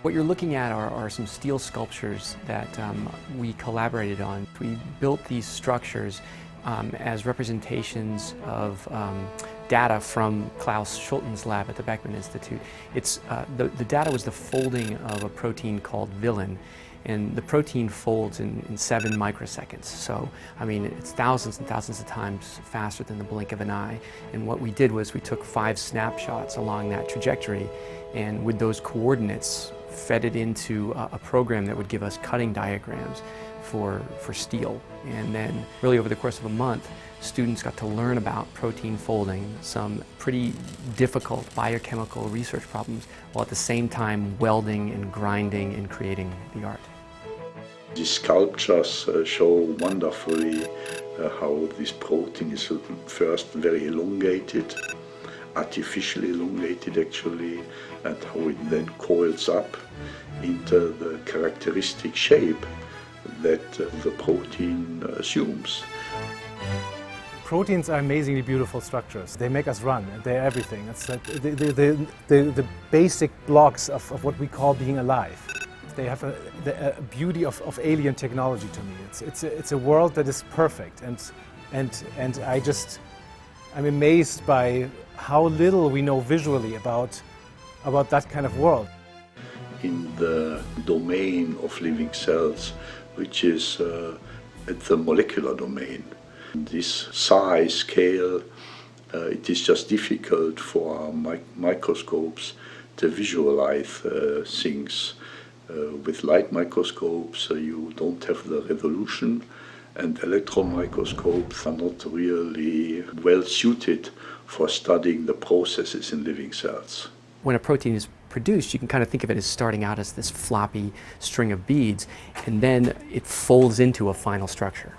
What you're looking at are some steel sculptures that we collaborated on. We built these structures as representations of data from Klaus Schulten's lab at the Beckman Institute. The data was the folding of a protein called vilin, and the protein folds in 7 microseconds. So, I mean, it's thousands and thousands of times faster than the blink of an eye. And what we did was we took 5 snapshots along that trajectory, and with those coordinates, fed it into a program that would give us cutting diagrams for steel. And then really over the course of a month, students got to learn about protein folding, some pretty difficult biochemical research problems, while at the same time welding and grinding and creating the art. These sculptures show wonderfully how this protein is first very elongated, artificially elongated actually, and how it then coils up into the characteristic shape that the protein assumes. Proteins are amazingly beautiful structures. They make us run. They're everything. It's like the basic blocks of what we call being alive. They have a beauty of alien technology to me. It's a world that is perfect, and I'm amazed by how little we know visually about that kind of world. In the domain of living cells, which is at the molecular domain. This size, scale, it is just difficult for microscopes to visualize things. With light microscopes, you don't have the resolution, and electron microscopes are not really well suited for studying the processes in living cells. When a protein is produced, you can kind of think of it as starting out as this floppy string of beads, and then it folds into a final structure.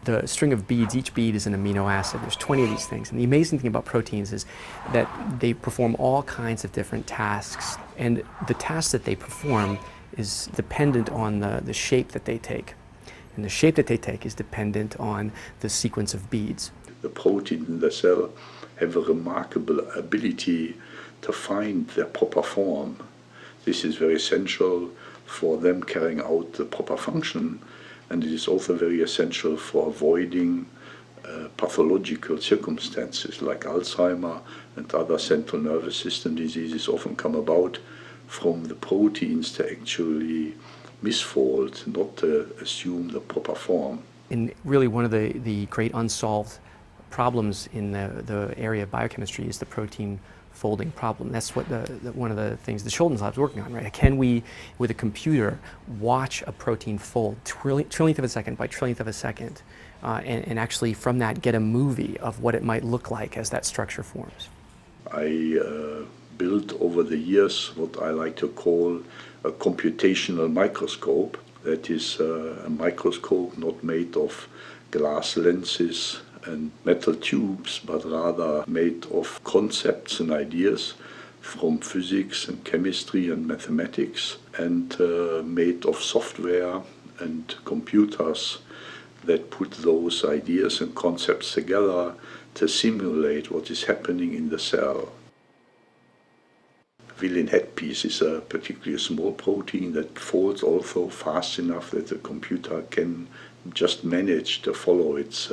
The string of beads, each bead is an amino acid. There's 20 of these things. And the amazing thing about proteins is that they perform all kinds of different tasks. And the task that they perform is dependent on the shape that they take. And the shape that they take is dependent on the sequence of beads. The protein in the cell have a remarkable ability to find their proper form. This is very essential for them carrying out the proper function, and it is also very essential for avoiding pathological circumstances like Alzheimer and other central nervous system diseases often come about from the proteins to actually misfold, not to assume the proper form. And really one of the great unsolved problems in the area of biochemistry is the protein folding problem. That's what one of the things the Schulten's lab is working on, right? Can we, with a computer, watch a protein fold trillionth of a second by trillionth of a second, and actually from that get a movie of what it might look like as that structure forms? I built over the years what I like to call a computational microscope. That is a microscope not made of glass lenses and metal tubes, but rather made of concepts and ideas from physics and chemistry and mathematics, and made of software and computers that put those ideas and concepts together to simulate what is happening in the cell. Vilin headpiece is a particularly small protein that folds also fast enough that the computer can just manage to follow its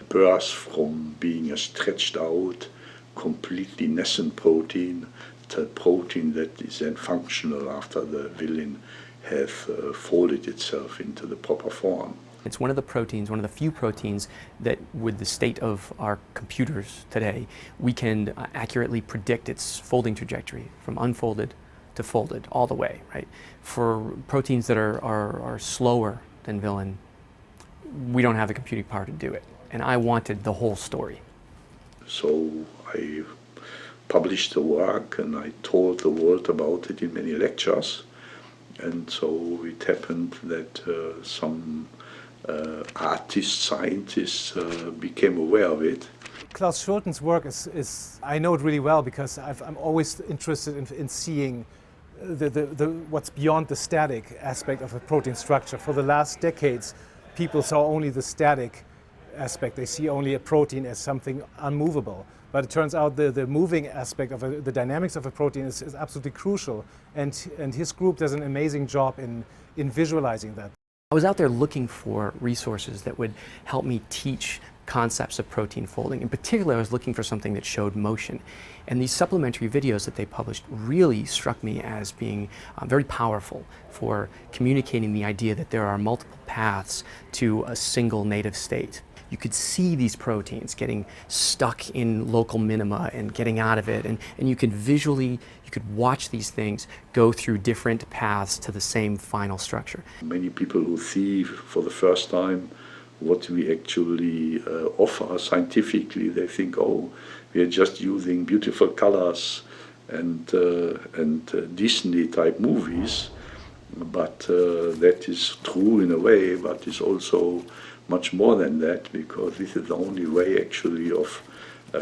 birth from being a stretched out, completely nascent protein to a protein that is then functional after the vilin has folded itself into the proper form. It's one of the proteins, one of the few proteins that with the state of our computers today, we can accurately predict its folding trajectory from unfolded to folded all the way, right? For proteins that are slower than vilin, we don't have the computing power to do it. And I wanted the whole story. So I published the work and I told the world about it in many lectures. And so it happened that some artists, scientists became aware of it. Klaus Schulten's work is I know it really well because I'm always interested in seeing what's beyond the static aspect of a protein structure. For the last decades, people saw only the static aspect, they see only a protein as something unmovable. But it turns out the moving aspect of the dynamics of a protein is absolutely crucial. And his group does an amazing job in visualizing that. I was out there looking for resources that would help me teach concepts of protein folding. In particular, I was looking for something that showed motion. And these supplementary videos that they published really struck me as being very powerful for communicating the idea that there are multiple paths to a single native state. You could see these proteins getting stuck in local minima and getting out of it, and you could visually, you could watch these things go through different paths to the same final structure. Many people who see for the first time what we actually offer scientifically, they think, oh, we are just using beautiful colors and Disney type movies, but that is true in a way, but it's also much more than that, because this is the only way actually of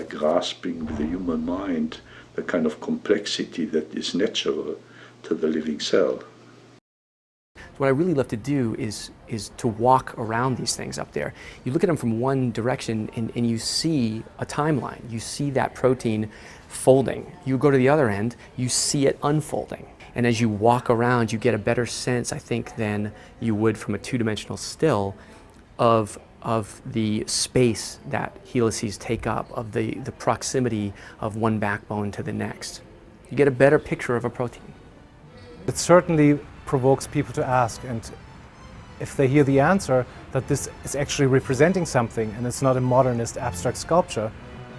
grasping with the human mind the kind of complexity that is natural to the living cell. What I really love to do is to walk around these things up there. You look at them from one direction and you see a timeline. You see that protein folding. You go to the other end, you see it unfolding. And as you walk around, you get a better sense, I think, than you would from a two-dimensional still of the space that helices take up, of the proximity of one backbone to the next. You get a better picture of a protein. It certainly provokes people to ask, and if they hear the answer that this is actually representing something and it's not a modernist abstract sculpture,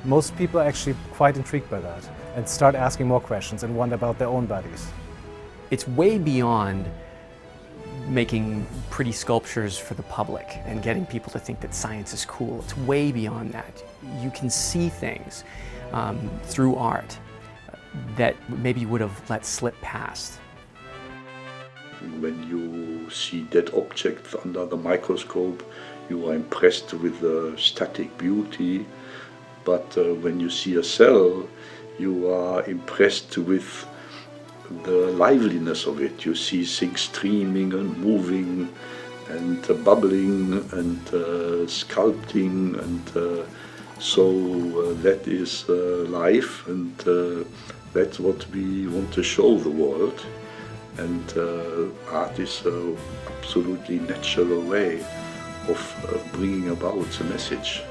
most people are actually quite intrigued by that and start asking more questions and wonder about their own bodies. It's way beyond making pretty sculptures for the public and getting people to think that science is cool. It's way beyond that. You can see things through art that maybe you would have let slip past. When you see that object under the microscope, you are impressed with the static beauty, but when you see a cell, you are impressed with the liveliness of it. You see things streaming and moving and bubbling and sculpting, and so that is life, and that's what we want to show the world. And art is an absolutely natural way of bringing about the message.